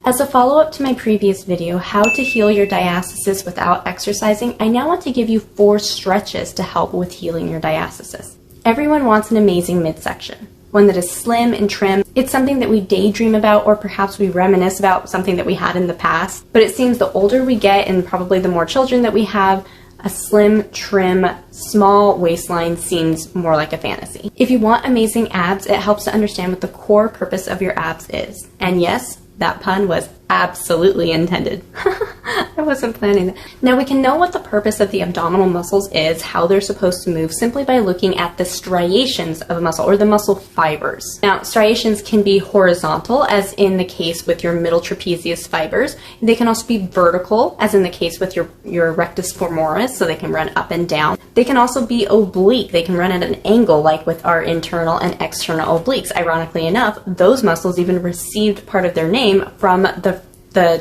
As a follow-up to my previous video, how to heal your diastasis without exercising, I now want to give you 4 stretches to help with healing your diastasis. Everyone wants an amazing midsection, one that is slim and trim. It's something that we daydream about, or perhaps we reminisce about something that we had in the past. But it seems the older we get and probably the more children that we have, a slim, trim, small waistline seems more like a fantasy. If you want amazing abs, it helps to understand what the core purpose of your abs is. And yes, that pun was absolutely intended. I wasn't planning that. Now we can know what the purpose of the abdominal muscles is, how they're supposed to move, simply by looking at the striations of a muscle, or the muscle fibers. Now striations can be horizontal, as in the case with your middle trapezius fibers. They can also be vertical, as in the case with your rectus femoris, so they can run up and down. They can also be oblique. They can run at an angle, like with our internal and external obliques. Ironically enough, those muscles even received part of their name from the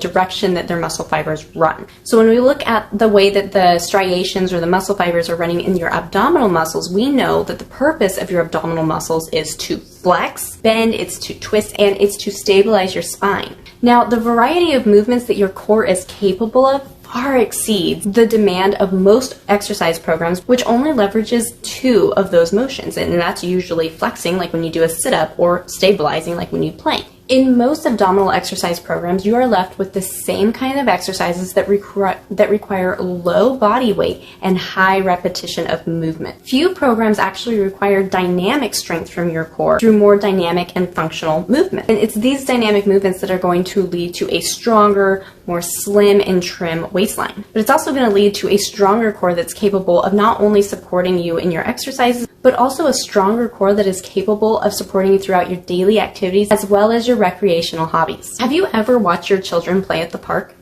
direction that their muscle fibers run. So when we look at the way that the striations or the muscle fibers are running in your abdominal muscles, we know that the purpose of your abdominal muscles is to flex, bend, it's to twist, and it's to stabilize your spine. Now, the variety of movements that your core is capable of far exceeds the demand of most exercise programs, which only leverages 2 of those motions, and that's usually flexing, like when you do a sit-up, or stabilizing, like when you plank. In most abdominal exercise programs, you are left with the same kind of exercises that require low body weight and high repetition of movement. Few programs actually require dynamic strength from your core through more dynamic and functional movement. And it's these dynamic movements that are going to lead to a stronger, more slim and trim waistline. But it's also going to lead to a stronger core that's capable of not only supporting you in your exercises, but also a stronger core that is capable of supporting you throughout your daily activities as well as your recreational hobbies. Have you ever watched your children play at the park?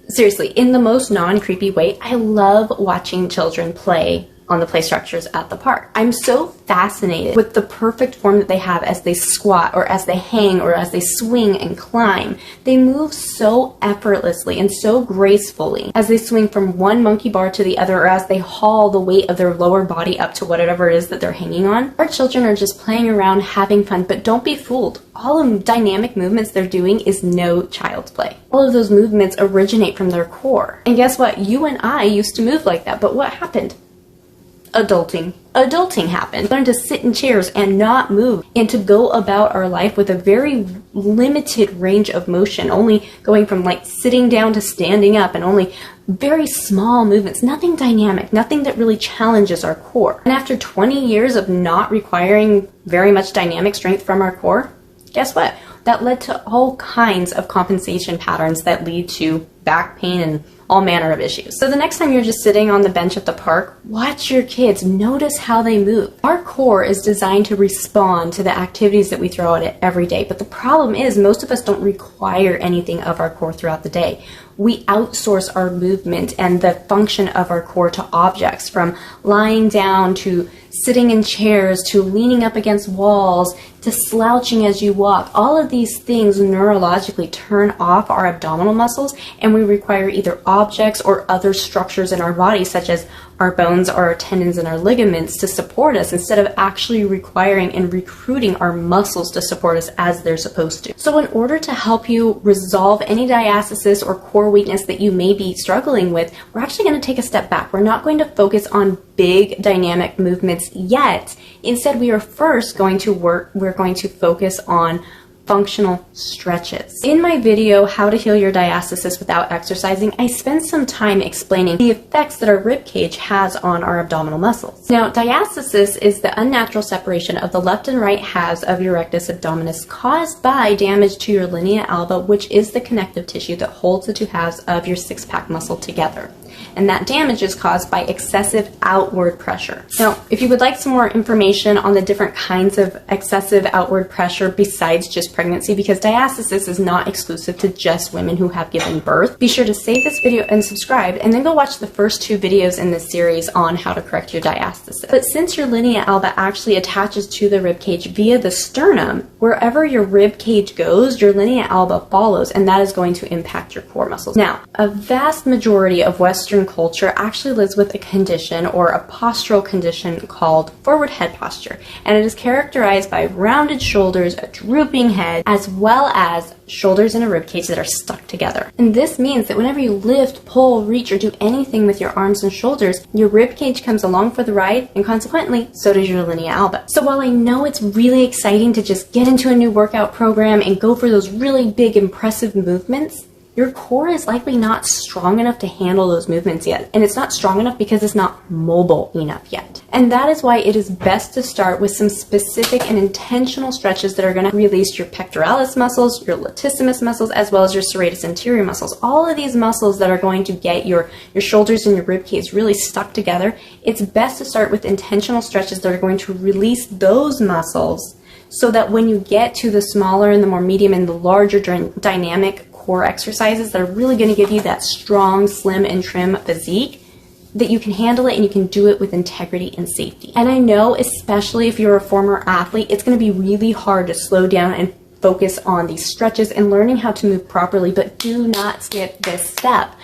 Seriously, in the most non-creepy way, I love watching children play on the play structures at the park. I'm so fascinated with the perfect form that they have as they squat, or as they hang, or as they swing and climb. They move so effortlessly and so gracefully as they swing from one monkey bar to the other, or as they haul the weight of their lower body up to whatever it is that they're hanging on. Our children are just playing around, having fun, but don't be fooled. All of the dynamic movements they're doing is no child's play. All of those movements originate from their core. And guess what? You and I used to move like that, but what happened? Adulting. Adulting happened. We learned to sit in chairs and not move, and to go about our life with a very limited range of motion, only going from like sitting down to standing up, and only very small movements, nothing dynamic, nothing that really challenges our core. And after 20 years of not requiring very much dynamic strength from our core, guess what? That led to all kinds of compensation patterns that lead to back pain and all manner of issues. So the next time you're just sitting on the bench at the park, watch your kids, notice how they move. Our core is designed to respond to the activities that we throw at it every day, but the problem is most of us don't require anything of our core throughout the day. We outsource our movement and the function of our core to objects, from lying down to sitting in chairs to leaning up against walls to slouching as you walk. All of these things neurologically turn off our abdominal muscles, and we require either objects or other structures in our body, such as our bones or our tendons and our ligaments, to support us, instead of actually requiring and recruiting our muscles to support us as they're supposed to. So in order to help you resolve any diastasis or core weakness that you may be struggling with, we're actually going to take a step back. We're not going to focus on big dynamic movements yet. Instead, we're going to focus on functional stretches. In my video, How to Heal Your Diastasis Without Exercising, I spent some time explaining the effects that our ribcage has on our abdominal muscles. Now, diastasis is the unnatural separation of the left and right halves of your rectus abdominis caused by damage to your linea alba, which is the connective tissue that holds the 2 halves of your six-pack muscle together. And that damage is caused by excessive outward pressure. Now, if you would like some more information on the different kinds of excessive outward pressure besides just pregnancy, because diastasis is not exclusive to just women who have given birth, be sure to save this video and subscribe, and then go watch the first 2 videos in this series on how to correct your diastasis. But since your linea alba actually attaches to the ribcage via the sternum, wherever your ribcage goes, your linea alba follows, and that is going to impact your core muscles. Now, a vast majority of Western culture actually lives with a condition, or a postural condition, called forward head posture, and it is characterized by rounded shoulders, a drooping head, head, as well as shoulders and a ribcage that are stuck together. And this means that whenever you lift, pull, reach, or do anything with your arms and shoulders, your ribcage comes along for the ride, and consequently, so does your linea alba. So while I know it's really exciting to just get into a new workout program and go for those really big, impressive movements, your core is likely not strong enough to handle those movements yet. And it's not strong enough because it's not mobile enough yet. And that is why it is best to start with some specific and intentional stretches that are going to release your pectoralis muscles, your latissimus muscles, as well as your serratus anterior muscles. All of these muscles that are going to get your shoulders and your ribcage really stuck together. It's best to start with intentional stretches that are going to release those muscles so that when you get to the smaller and the more medium and the larger dynamic core exercises that are really going to give you that strong, slim, and trim physique, that you can handle it and you can do it with integrity and safety. And I know, especially if you're a former athlete, it's going to be really hard to slow down and focus on these stretches and learning how to move properly, but do not skip this step.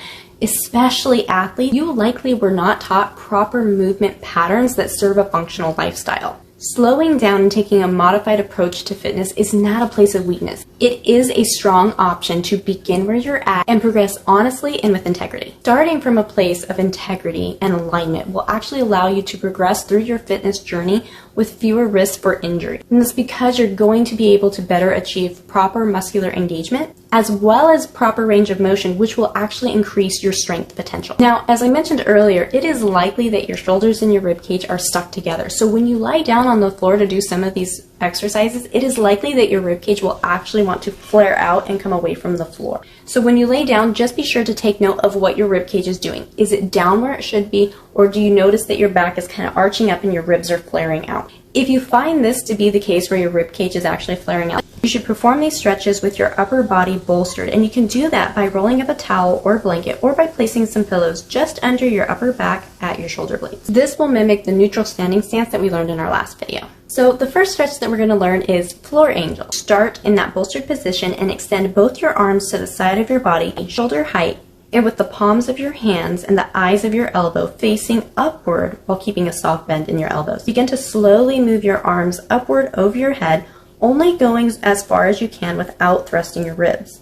Especially athletes, you likely were not taught proper movement patterns that serve a functional lifestyle. Slowing down and taking a modified approach to fitness is not a place of weakness. It is a strong option to begin where you're at and progress honestly and with integrity. Starting from a place of integrity and alignment will actually allow you to progress through your fitness journey with fewer risks for injury. And that's because you're going to be able to better achieve proper muscular engagement as well as proper range of motion, which will actually increase your strength potential. Now, as I mentioned earlier, it is likely that your shoulders and your ribcage are stuck together. So when you lie down on the floor to do some of these exercises, it is likely that your ribcage will actually want to flare out and come away from the floor. So when you lay down, just be sure to take note of what your ribcage is doing. Is it down where it should be, or do you notice that your back is kind of arching up and your ribs are flaring out? If you find this to be the case where your ribcage is actually flaring out, you should perform these stretches with your upper body bolstered, and you can do that by rolling up a towel or blanket or by placing some pillows just under your upper back at your shoulder blades. This will mimic the neutral standing stance that we learned in our last video. So the first stretch that we're going to learn is floor angel. Start in that bolstered position and extend both your arms to the side of your body, shoulder height, and with the palms of your hands and the eyes of your elbow facing upward while keeping a soft bend in your elbows. Begin to slowly move your arms upward over your head, only going as far as you can without thrusting your ribs.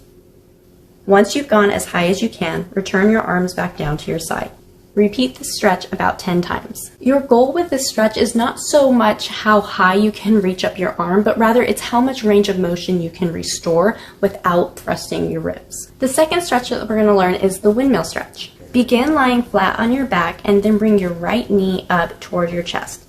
Once you've gone as high as you can, return your arms back down to your side. Repeat the stretch about 10 times. Your goal with this stretch is not so much how high you can reach up your arm, but rather it's how much range of motion you can restore without thrusting your ribs. The second stretch that we're going to learn is the windmill stretch. Begin lying flat on your back and then bring your right knee up toward your chest.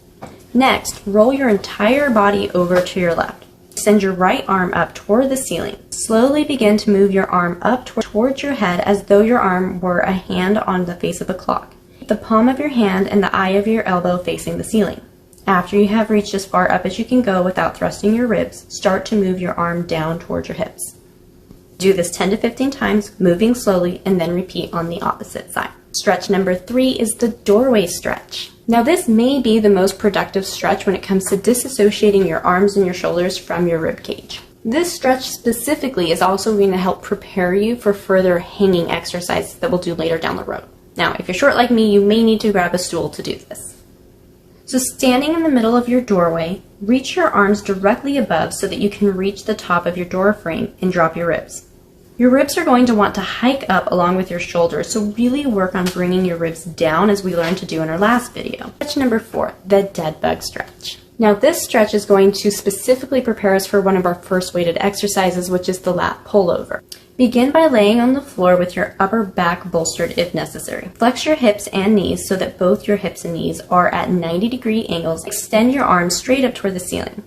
Next, roll your entire body over to your left. Send your right arm up toward the ceiling. Slowly begin to move your arm up towards your head as though your arm were a hand on the face of a clock. The palm of your hand and the eye of your elbow facing the ceiling. After you have reached as far up as you can go without thrusting your ribs, start to move your arm down towards your hips. Do this 10 to 15 times, moving slowly, and then repeat on the opposite side. Stretch number 3 is the doorway stretch. Now this may be the most productive stretch when it comes to disassociating your arms and your shoulders from your rib cage. This stretch specifically is also going to help prepare you for further hanging exercises that we'll do later down the road. Now, if you're short like me, you may need to grab a stool to do this. So standing in the middle of your doorway, reach your arms directly above so that you can reach the top of your door frame and drop your ribs. Your ribs are going to want to hike up along with your shoulders, so really work on bringing your ribs down as we learned to do in our last video. Stretch number 4, the dead bug stretch. Now this stretch is going to specifically prepare us for one of our first weighted exercises, which is the lat pullover. Begin by laying on the floor with your upper back bolstered if necessary. Flex your hips and knees so that both your hips and knees are at 90-degree angles. Extend your arms straight up toward the ceiling.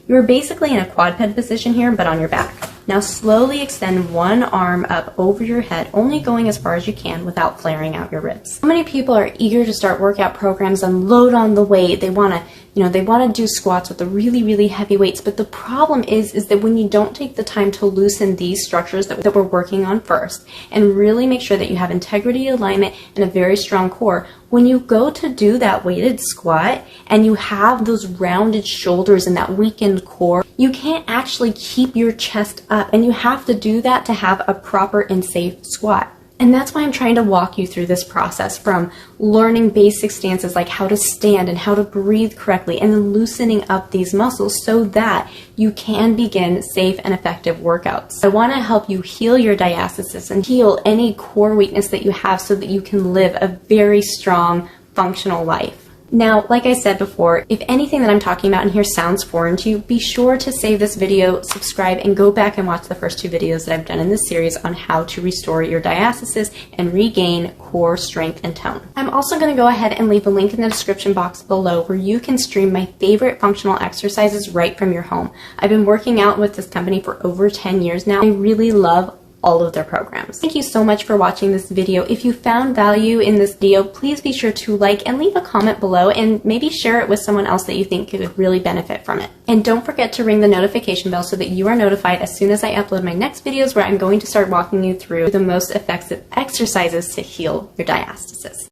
You are basically in a quadruped position here, but on your back. Now slowly extend one arm up over your head, only going as far as you can without flaring out your ribs. So many people are eager to start workout programs and load on the weight. They want to do squats with the really heavy weights, but the problem is that when you don't take the time to loosen these structures that we're working on first and really make sure that you have integrity, alignment, and a very strong core, when you go to do that weighted squat and you have those rounded shoulders and that weakened core, you can't actually keep your chest up, and you have to do that to have a proper and safe squat. And that's why I'm trying to walk you through this process, from learning basic stances like how to stand and how to breathe correctly, and then loosening up these muscles so that you can begin safe and effective workouts. I want to help you heal your diastasis and heal any core weakness that you have so that you can live a very strong, functional life. Now, like I said before, if anything that I'm talking about in here sounds foreign to you, be sure to save this video, subscribe, and go back and watch the first 2 videos that I've done in this series on how to restore your diastasis and regain core strength and tone. I'm also going to go ahead and leave a link in the description box below where you can stream my favorite functional exercises right from your home. I've been working out with this company for over 10 years now. I really love all of their programs. Thank you so much for watching this video. If you found value in this video, please be sure to like and leave a comment below, and maybe share it with someone else that you think could really benefit from it. And don't forget to ring the notification bell so that you are notified as soon as I upload my next videos, where I'm going to start walking you through the most effective exercises to heal your diastasis.